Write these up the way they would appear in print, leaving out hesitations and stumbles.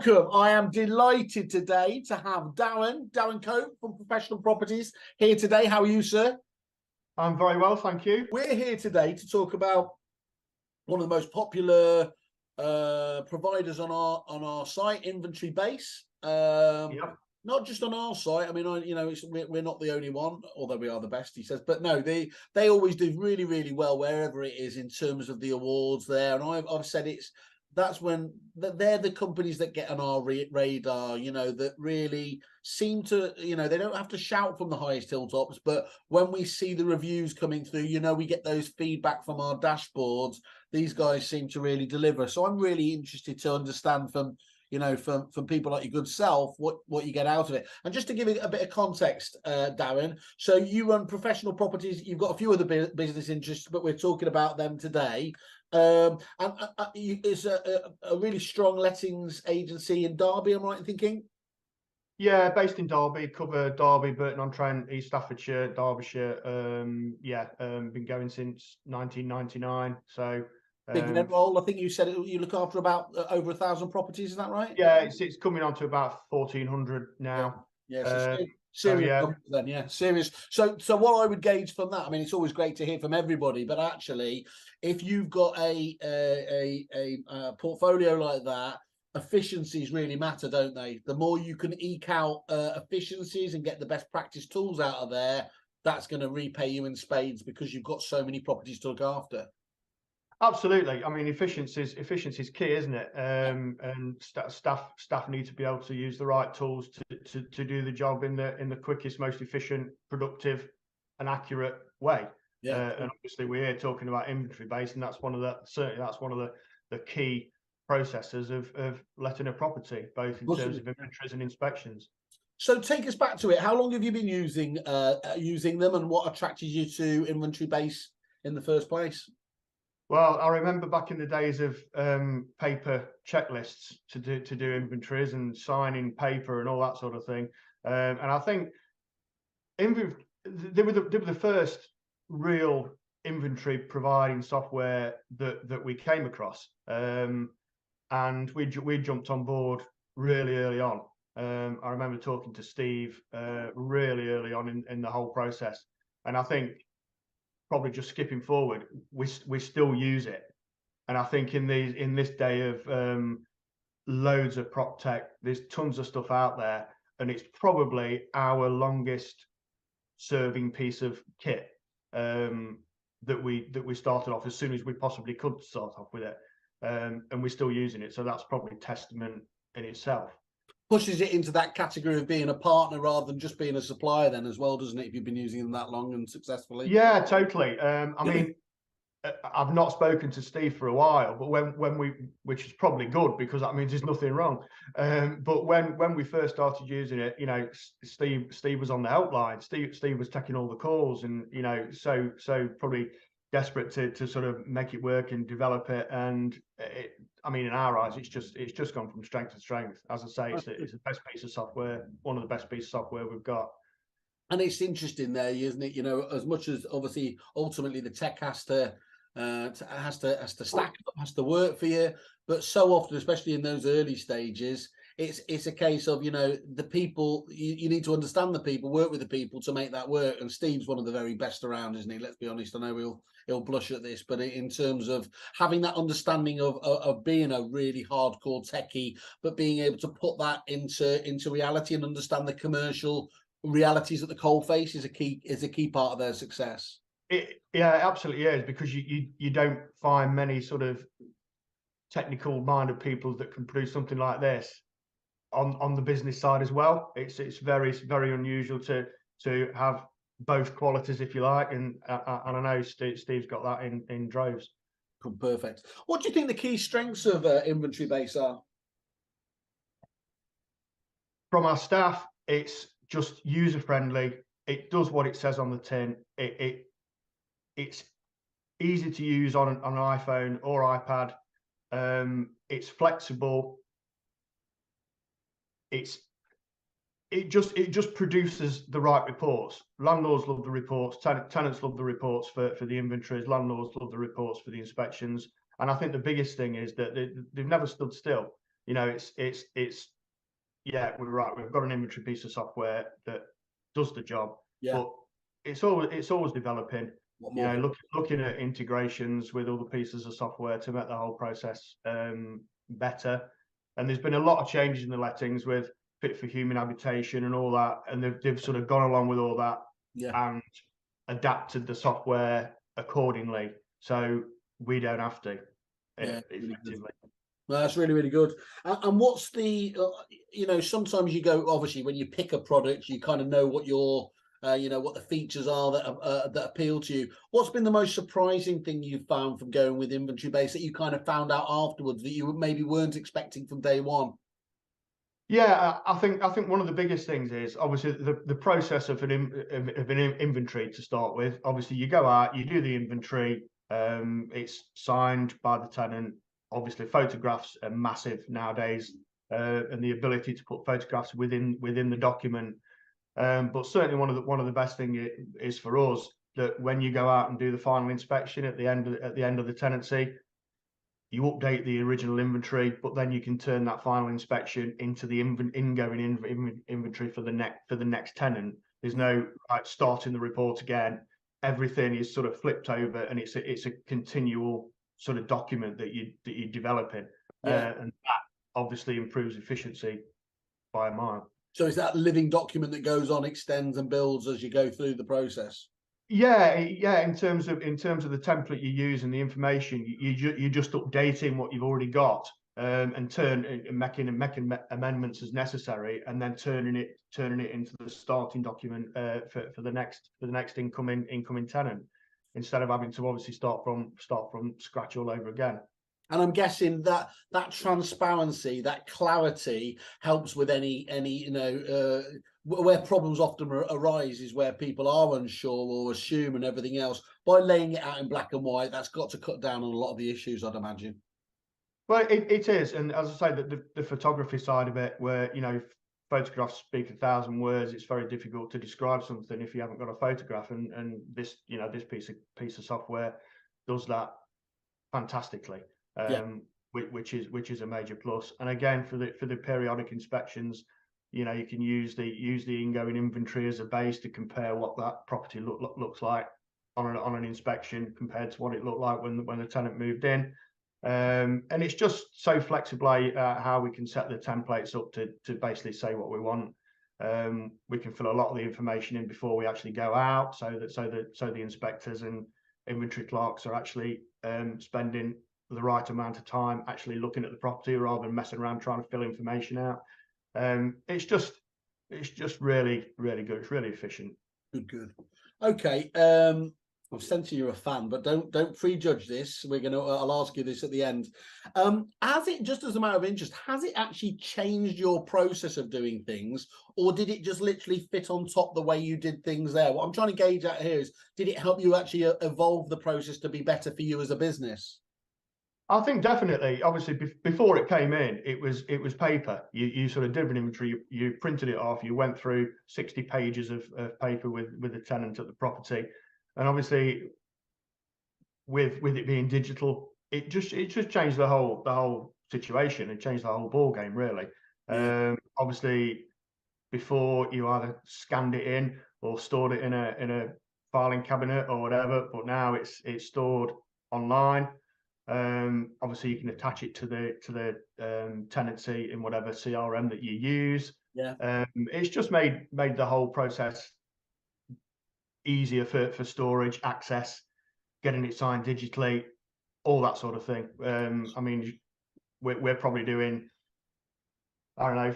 Welcome. I am delighted today to have Daren Cope from Professional Properties here today. How are you, sir? I'm very well, thank you. We're here today to talk about one of the most popular providers on our site, Inventory Base. Not just on our site. I mean, we're not the only one, although we are the best, he says. But no, they always do really, really well wherever it is in terms of the awards there. And I've said that's when they're the companies that get on our radar, that really seem to, they don't have to shout from the highest hilltops, but when we see the reviews coming through, we get those feedback from our dashboards. These guys seem to really deliver. So I'm really interested to understand from people like your good self, what you get out of it. And just to give it a bit of context, Daren, so you run Professional Properties. You've got a few other business interests, but we're talking about them today. And it's a really strong lettings agency in Derby, am I right in thinking? Yeah, based in Derby, cover Derby, Burton-on-Trent, East Staffordshire, Derbyshire. Been going since 1999. So big rent roll. I think you said you look after about over 1,000 properties. Is that right? Yeah, it's coming on to about 1,400 now. Yeah. Serious numbers then, yeah, serious. So what I would gauge from that, I mean, it's always great to hear from everybody, but actually, if you've got a portfolio like that, efficiencies really matter, don't they? The more you can eke out efficiencies and get the best practice tools out of there, that's going to repay you in spades because you've got so many properties to look after. Absolutely. I mean, efficiency is key, isn't it? And staff need to be able to use the right tools to do the job in the quickest, most efficient, productive, and accurate way. Yeah. And obviously, we're here talking about inventory base, and that's one of the key processes of letting a property, both in terms of inventories and inspections. So take us back to it. How long have you been using them, and what attracted you to Inventory Base in the first place? Well, I remember back in the days of paper checklists to do inventories and signing paper and all that sort of thing. And I think they were the first real inventory providing software that we came across. And we jumped on board really early on. I remember talking to Steve really early on in the whole process. And I think, probably just skipping forward, we still use it, and I think in this day of loads of prop tech, there's tons of stuff out there, and it's probably our longest serving piece of kit that we started off as soon as we possibly could start off with it, and we're still using it. So that's probably testament in itself. Pushes it into that category of being a partner rather than just being a supplier then as well, doesn't it, if you've been using them that long and successfully? Yeah, totally. I mean, I've not spoken to Steve for a while, but which is probably good because that means there's nothing wrong. But when we first started using it, Steve was on the helpline. Steve was taking all the calls, and so probably desperate to sort of make it work and develop it. And I mean, in our eyes, it's just gone from strength to strength. As I say, it's the best piece of software, one of the best pieces of software we've got. And it's interesting there, isn't it? As much as obviously ultimately the tech has to stack up, has to work for you, but so often, especially in those early stages, it's a case of the people. You need to understand the people, work with the people to make that work. And Steve's one of the very best around, isn't he? Let's be honest. I know he'll blush at this, but in terms of having that understanding of being a really hardcore techie, but being able to put that into reality and understand the commercial realities at the coalface is a key part of their success. Yeah, absolutely is, because you don't find many sort of technical minded people that can produce something like this on the business side as well. It's very unusual to have both qualities, if you like, and I know Steve's got that in droves. Perfect. What do you think the key strengths of Inventory Base are? From our staff, it's just user friendly. It does what it says on the tin. It's easy to use on an iPhone or iPad. It's flexible. It just produces the right reports. Landlords love the reports. Tenants love the reports for the inventories. Landlords love the reports for the inspections. And I think the biggest thing is that they've never stood still. You know, yeah, we're right. We've got an inventory piece of software that does the job, but it's always developing. You know, looking at integrations with other pieces of software to make the whole process better. And there's been a lot of changes in the lettings with fit for human habitation and all that, and they've sort of gone along with all that and adapted the software accordingly, so we don't have to effectively. Well, that's really, really good. And what's the, you know, sometimes you go, obviously, when you pick a product, you kind of know what your, you know, what the features are that appeal to you. What's been the most surprising thing you've found from going with inventory base that you kind of found out afterwards that you maybe weren't expecting from day one? Yeah, I think one of the biggest things is obviously the process of an inventory to start with. Obviously, you go out, you do the inventory, it's signed by the tenant. Obviously, photographs are massive nowadays, and the ability to put photographs within the document. But certainly one of the best thing is for us that when you go out and do the final inspection at the end of the tenancy, you update the original inventory, but then you can turn that final inspection into the ingoing inventory for the next tenant. There's no starting the report again. Everything is sort of flipped over, and it's a continual sort of document that you're developing, and that obviously improves efficiency by a mile. So is that living document that goes on, extends and builds as you go through the process? Yeah. In terms of the template you use and the information, you're just updating what you've already got, and making amendments as necessary, and then turning it into the starting document for the next incoming tenant, instead of having to obviously start from scratch all over again. And I'm guessing that transparency, that clarity helps with any you know, where problems often arise is where people are unsure or assume and everything else. By laying it out in black and white, that's got to cut down on a lot of the issues, I'd imagine. Well, it is, and as I say, the photography side of it, where, you know, photographs speak 1,000 words, it's very difficult to describe something if you haven't got a photograph, and this, you know, this piece of software does that fantastically. Which is a major plus. And again, for the periodic inspections, you know, you can use the ingoing inventory as a base to compare what that property looks like on an inspection compared to what it looked like when the tenant moved in. And it's just so flexible how we can set the templates up to basically say what we want. We can fill a lot of the information in before we actually go out, so the inspectors and inventory clerks are actually spending the right amount of time actually looking at the property rather than messing around trying to fill information out. It's just really, really good. It's really efficient. Good. Okay. I'm sensing you're a fan, but don't prejudge this. I'll ask you this at the end. Has it, just as a matter of interest, has it actually changed your process of doing things, or did it just literally fit on top the way you did things there? What I'm trying to gauge out here is, did it help you actually evolve the process to be better for you as a business? I think definitely. Obviously, before it came in, it was paper. You sort of did an inventory, you printed it off, you went through 60 pages of paper with the tenant at the property, and obviously, with it being digital, it just changed the whole situation. It changed the whole ball game, really. Obviously, before you either scanned it in or stored it in a filing cabinet or whatever, but now it's stored online. Obviously, you can attach it to the tenancy in whatever CRM that you use. It's just made the whole process easier for storage, access, getting it signed digitally, all that sort of thing. I mean, we're probably doing, I don't know,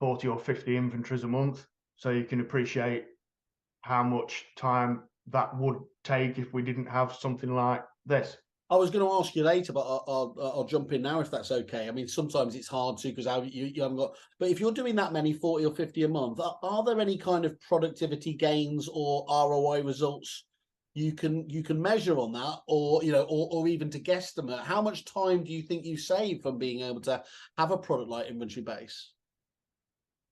40 or 50 inventories a month, so you can appreciate how much time that would take if we didn't have something like this. I was going to ask you later, but I'll jump in now if that's okay. I mean, sometimes it's hard to, because you haven't got. But if you're doing that many, 40 or 50 a month, are there any kind of productivity gains or ROI results you can measure on that, or or even to guesstimate how much time do you think you save from being able to have a product like Inventory Base?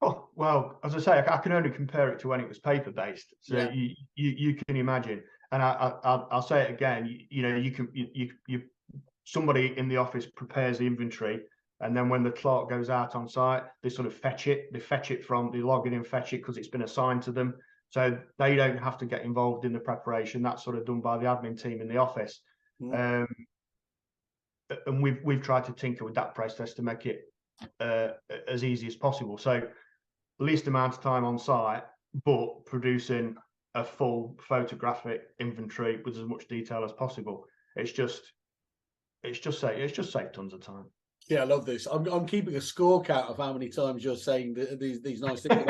Oh, well, as I say, I can only compare it to when it was paper based. So you can imagine. And I'll say it again. You know, somebody in the office prepares the inventory, And then when the clerk goes out on site, they sort of fetch it. They log in and fetch it because it's been assigned to them. So they don't have to get involved in the preparation. That's sort of done by the admin team in the office. And we've tried to tinker with that process to make it as easy as possible. So least amount of time on site, but producing a full photographic inventory with as much detail as possible. It's just saved tons of time. Yeah, I love this. I'm keeping a scorecard of how many times you're saying these nice things.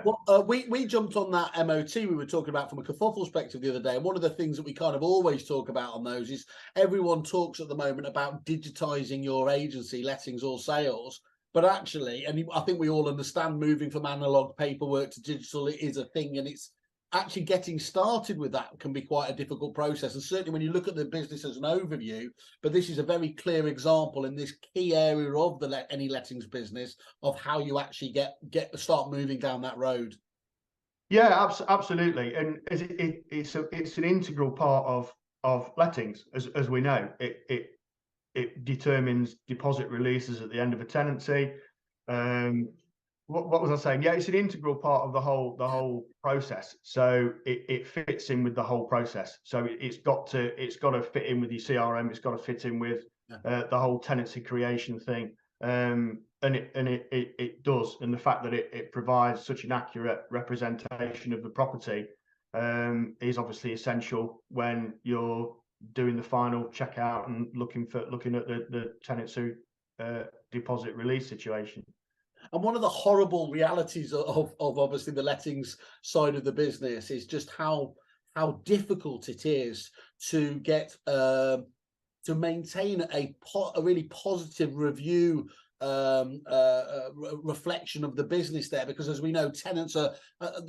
Well, we jumped on that MOT we were talking about from a Kerfuffle perspective the other day, and one of the things that we kind of always talk about on those is everyone talks at the moment about digitizing your agency, lettings or sales, but actually, and I think we all understand moving from analog paperwork to digital is a thing, and it's actually getting started with that can be quite a difficult process. And certainly when you look at the business as an overview, but this is a very clear example in this key area of any lettings business of how you actually start moving down that road. Yeah, absolutely. And it's an integral part of lettings, as we know. It determines deposit releases at the end of a tenancy. What was I saying? Yeah, it's an integral part of the whole process. So it fits in with the whole process. So it's got to fit in with your CRM. It's got to fit in with the whole tenancy creation thing. And it does. And the fact that it provides such an accurate representation of the property is obviously essential when you're doing the final checkout and looking at the tenancy deposit release situation. And one of the horrible realities of obviously the lettings side of the business is just how difficult it is to get to maintain a really positive review reflection of the business there, because as we know, tenants are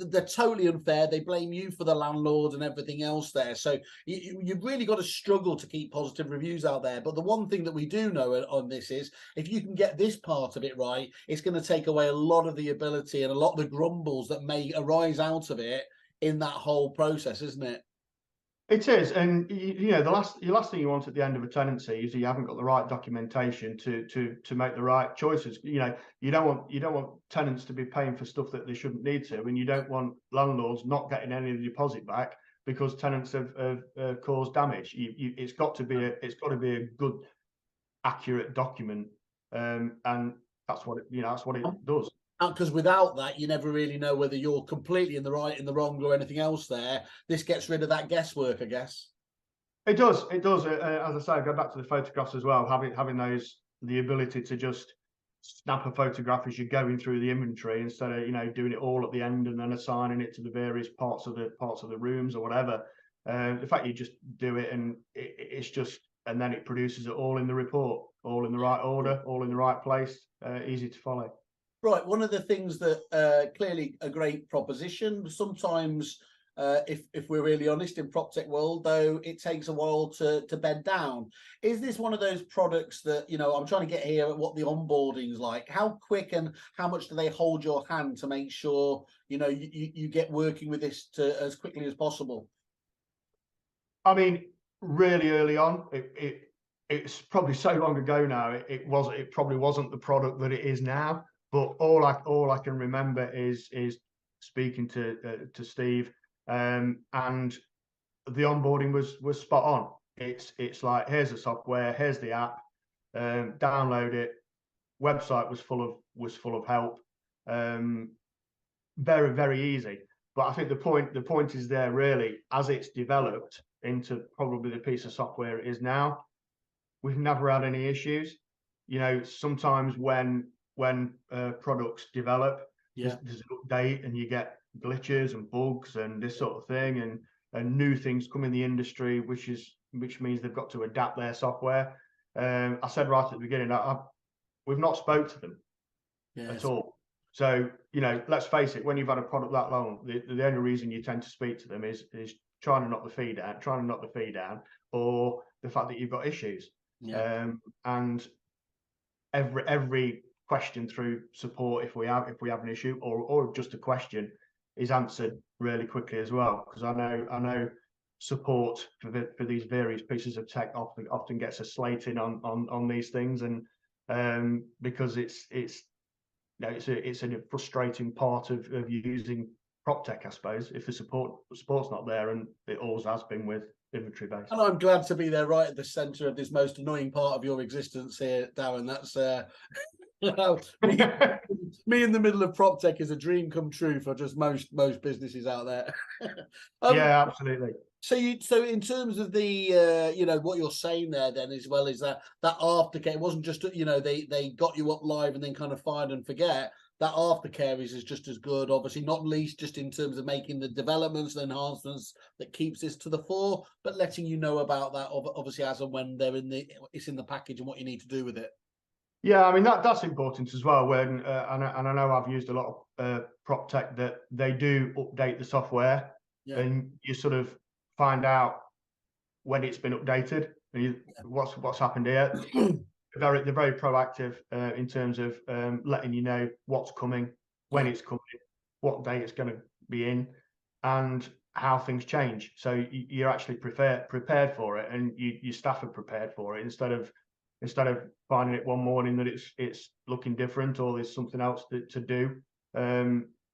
they're totally unfair. They blame you for the landlord and everything else there. So you've really got to struggle to keep positive reviews out there. But the one thing that we do know on this is if you can get this part of it right, it's going to take away a lot of the ability and a lot of the grumbles that may arise out of it in that whole process, isn't it? It is, and you know, the last thing you want at the end of a tenancy is you haven't got the right documentation to make the right choices. You know, you don't want tenants to be paying for stuff that they shouldn't need to, and you don't want landlords not getting any of the deposit back because tenants have caused damage. It's got to be a good, accurate document, and that's what it does. Because without that, you never really know whether you're completely in the right, in the wrong, or anything else there. This gets rid of that guesswork, I guess. It does. It does. As I say, go back to the photographs as well. Having the ability to just snap a photograph as you're going through the inventory instead of doing it all at the end and then assigning it to the various parts of the rooms or whatever. The fact you just do it and it's just, and then it produces it all in the report, all in the right order, all in the right place, easy to follow. Right. One of the things that clearly a great proposition. Sometimes, if we're really honest, in proptech world, though, it takes a while to bed down. Is this one of those products that I'm trying to get here at what the onboarding is like? How quick and how much do they hold your hand to make sure you get working with this as quickly as possible? I mean, really early on, it's probably so long ago now. It probably wasn't the product that it is now. But all I can remember is speaking to Steve, and the onboarding was spot on. It's like, here's the software, here's the app, download it. Website was full of help, very very easy. But I think the point is there really, as it's developed into probably the piece of software it is now, we've never had any issues. Sometimes when products develop, there's an update and you get glitches and bugs and this sort of thing, and new things come in the industry, which means they've got to adapt their software. I said right at the beginning that we've not spoke to them at all. So let's face it, when you've had a product that long, the only reason you tend to speak to them is trying to knock the fee down, or the fact that you've got issues. And every question through support, if we have an issue or just a question, is answered really quickly as well, because I know support for these various pieces of tech often gets a slating on these things, and because it's a frustrating part of using proptech, I suppose, if the support's not there, and it always has been with inventory base. And I'm glad to be there right at the centre of this most annoying part of your existence here, Darren. That's me in the middle of proptech is a dream come true for just most businesses out there. Yeah, absolutely. So in terms of the what you're saying there then, as well, is that aftercare, it wasn't just they got you up live and then kind of fired and forget. That aftercare is just as good, obviously, not least just in terms of making the developments and enhancements that keeps this to the fore, but letting you know about that obviously as and when it's in the package and what you need to do with it. Yeah, I mean that's important as well. When and I know I've used a lot of proptech that they do update the software, and you sort of find out when it's been updated. What's happened here. They're very proactive in terms of letting you know what's coming, when it's coming, what day it's going to be in, and how things change. So you're actually prepared for it, and your staff are prepared for it, instead of finding it one morning that it's looking different or there's something else to do.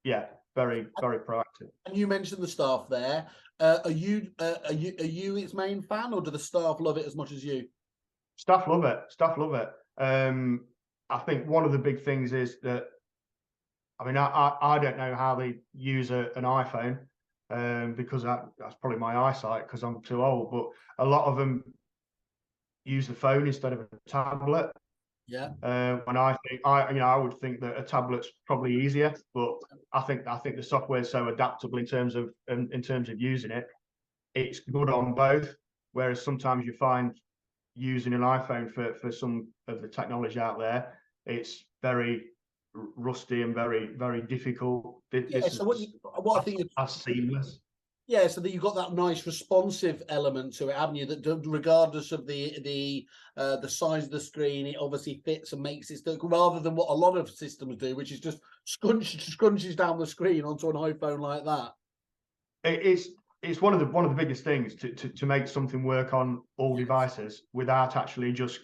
Yeah, very proactive. And you mentioned the staff there. Are you its main fan, or do the staff love it as much as you? Staff love it. Staff love it. I think one of the big things is that, I mean, I don't know how they use an iPhone, because that's probably my eyesight because I'm too old. But a lot of them use the phone instead of a tablet. Yeah. When I would think that a tablet's probably easier, but I think the software is so adaptable in terms of using it. It's good on both. Whereas sometimes you find using an iPhone for some of the technology out there, it's very rusty and very difficult. What I think is seamless. Yeah, so that you've got that nice responsive element to it, haven't you? That regardless of the size of the screen, it obviously fits and makes it look, rather than what a lot of systems do, which is just scrunches down the screen onto an iPhone like that. It's one of the biggest things to make something work on all devices without actually just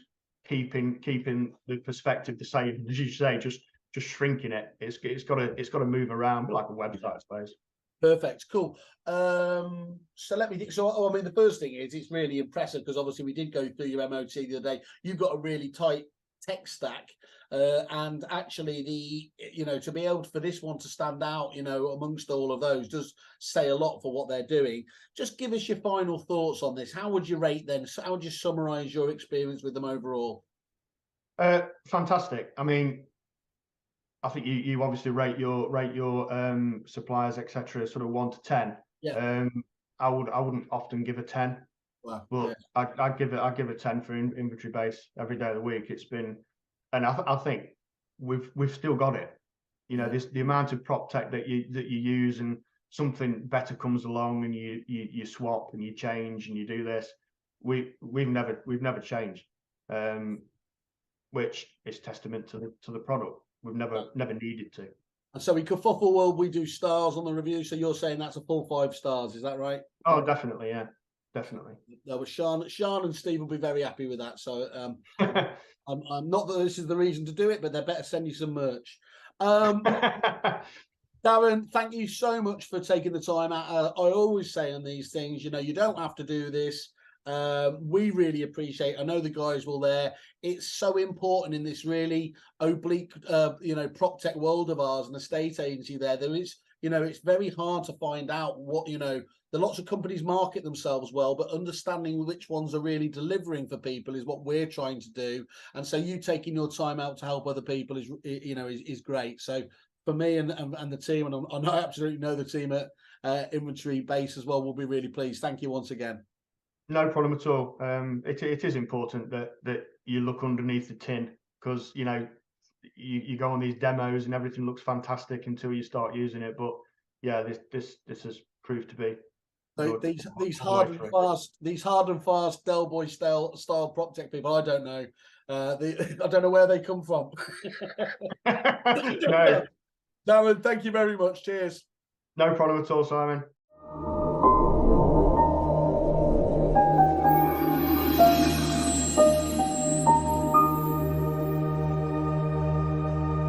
keeping the perspective the same, as you say, just shrinking it. It's got to move around like a website, I suppose. Perfect, cool. So let me think. So I mean, the first thing is it's really impressive because obviously we did go through your MOT the other day. You've got a really tight tech stack, and actually to be able for this one to stand out, amongst all of those, does say a lot for what they're doing. Just give us your final thoughts on this. How would you rate them? How would you summarize your experience with them overall? Fantastic. I mean, I think you obviously rate your suppliers, etc., sort of 1 to 10. Yeah. I wouldn't often give a 10. Wow. But yeah. I'd give a 10 for inventory base every day of the week. It's been, and I think we've still got it. The amount of proptech that you use, and something better comes along, and you swap and you change and you do this. We've never changed, which is testament to the product. We've never needed to. And so in Kerfuffle world, we do stars on the review. So you're saying that's a full 5 stars, is that right? Oh, definitely, yeah, definitely. No, Sean and Steve will be very happy with that. So I'm not that this is the reason to do it, but they better send you some merch. Darren, thank you so much for taking the time out. I always say on these things, you don't have to do this. We really appreciate. I know the guys will there. It's so important in this really oblique, proptech world of ours and estate agency. There is, it's very hard to find out what There lots of companies market themselves well, but understanding which ones are really delivering for people is what we're trying to do. And so you taking your time out to help other people is great. So for me and the team, and I absolutely know the team at Inventory Base as well, will be really pleased. Thank you once again. No problem at all. It is important that you look underneath the tin, because you go on these demos and everything looks fantastic until you start using it. But yeah, this has proved to be. So these hard and fast Del Boy style proptech people, I don't know. I don't know where they come from. No. Darren, thank you very much. Cheers. No problem at all, Simon.